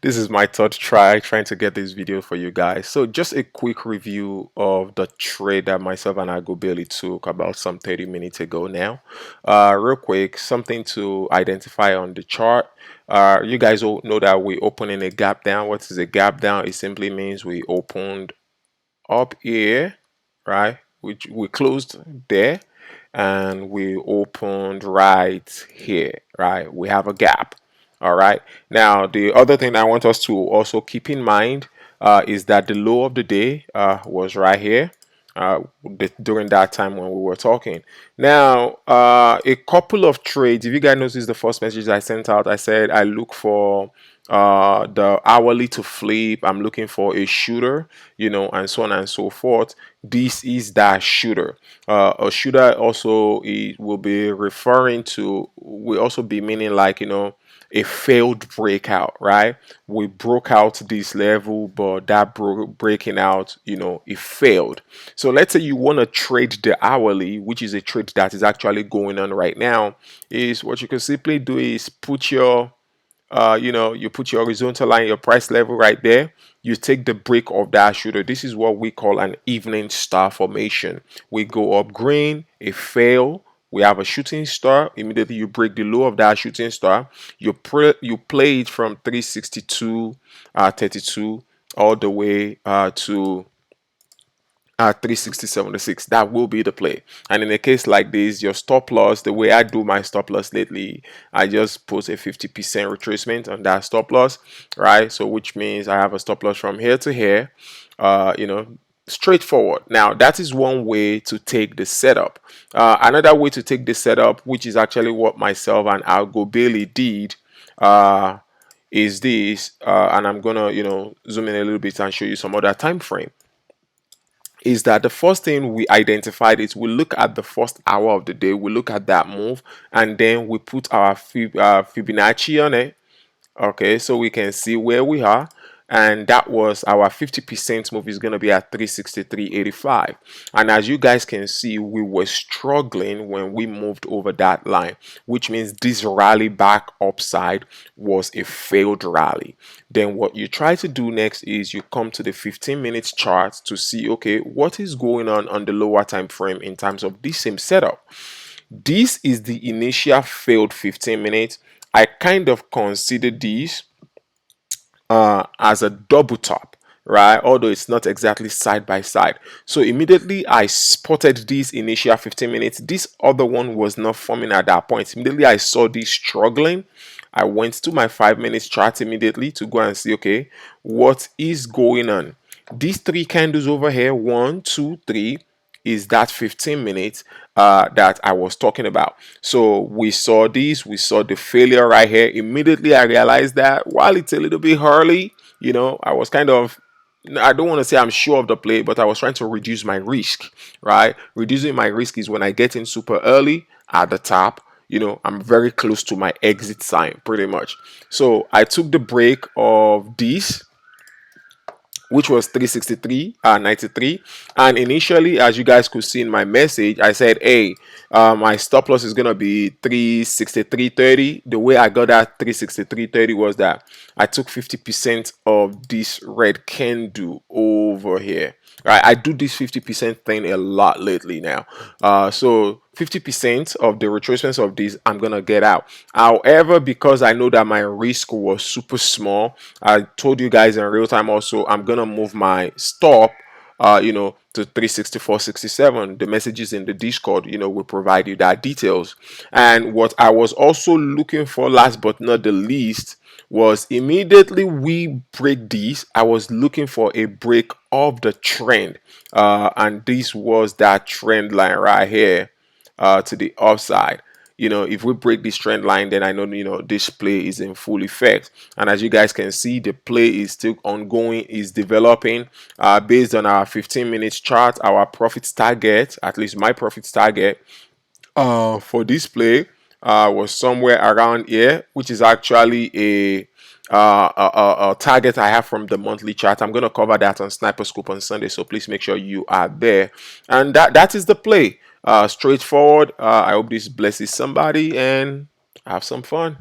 This is my third try trying to get this video for you guys. So just a quick review of the trade that myself and Ago Bailey took about some 30 minutes ago now. Real quick, something to identify on the chart. You guys all know that we open in a gap down. What is a gap down? It simply means we opened up here, right? Which we closed there and we opened right here, right? We have a gap. All right. Now, the other thing I want us to also keep in mind is that the low of the day was right here during that time when we were talking. Now, a couple of trades. If you guys notice the first message I sent out, I said I look for the hourly to flip. I'm looking for a shooter, and so on and so forth. This is that shooter. A shooter also it will be referring to, will also be meaning like, a failed breakout, right? We broke out this level, but that breaking out, it failed. So let's say you want to trade the hourly, which is a trade that is actually going on right now. Is what you can simply do is put your you put your horizontal line, your price level right there. You take the break of that shooter. This is what we call an evening star formation. We go up green, a fail. We have a shooting star. Immediately you break the low of that shooting star. You play it from 362, 32 all the way to 360.76. That will be the play. And in a case like this, your stop loss, the way I do my stop loss lately, I just put a 50% retracement on that stop loss, right? So which means I have a stop loss from here to here, straightforward. Now that is one way to take the setup. Another way to take the setup, which is actually what myself and Algo Bailey did, is this, and I'm gonna zoom in a little bit and show you some other time frame. Is that the first thing we identified is we look at the first hour of the day, we look at that move, and then we put our Fibonacci on it. Okay, so we can see where we are, and that was our 50% move is going to be at 363.85. And as you guys can see, we were struggling when we moved over that line, which means this rally back upside was a failed rally. Then what you try to do next is you come to the 15 minutes chart to see, okay, what is going on the lower time frame in terms of this same setup. This is the initial failed 15 minutes. I kind of consider this as a double top, right? Although it's not exactly side by side. So immediately I spotted this initial 15 minutes. This other one was not forming at that point. Immediately I saw this struggling. I went to my 5 minutes chart immediately to go and see, okay, what is going on? These three candles over here, 1, 2, 3, is that 15 minutes that I was talking about. So we saw this, we saw the failure right here. Immediately I realized that while it's a little bit early, I was kind of, I don't want to say I'm sure of the play, but I was trying to reduce my risk, right? Reducing my risk is when I get in super early at the top, I'm very close to my exit sign pretty much. So I took the break of this, which was 363.93. And initially, as you guys could see in my message, I said, hey, my stop loss is gonna be 363.30. The way I got that 363.30 was that I took 50% of this red candle over here. Right, I do this 50% thing a lot lately now. So 50% of the retracements of this I'm gonna get out. However, because I know that my risk was super small, I told you guys in real time also I'm gonna move my stop to 364.67. The messages in the Discord, will provide you that details. And what I was also looking for, last but not the least, was immediately we break this, I was looking for a break of the trend, and this was that trend line right here to the upside. If we break this trend line, then I know this play is in full effect. And as you guys can see, the play is still ongoing, is developing. Based on our 15 minutes chart, our profit target, at least my profit target for this play was somewhere around here, which is actually a target I have from the monthly chart. I'm going to cover that on Sniper Scoop on Sunday, so please make sure you are there. And that is the play. Straightforward. I hope this blesses somebody and have some fun.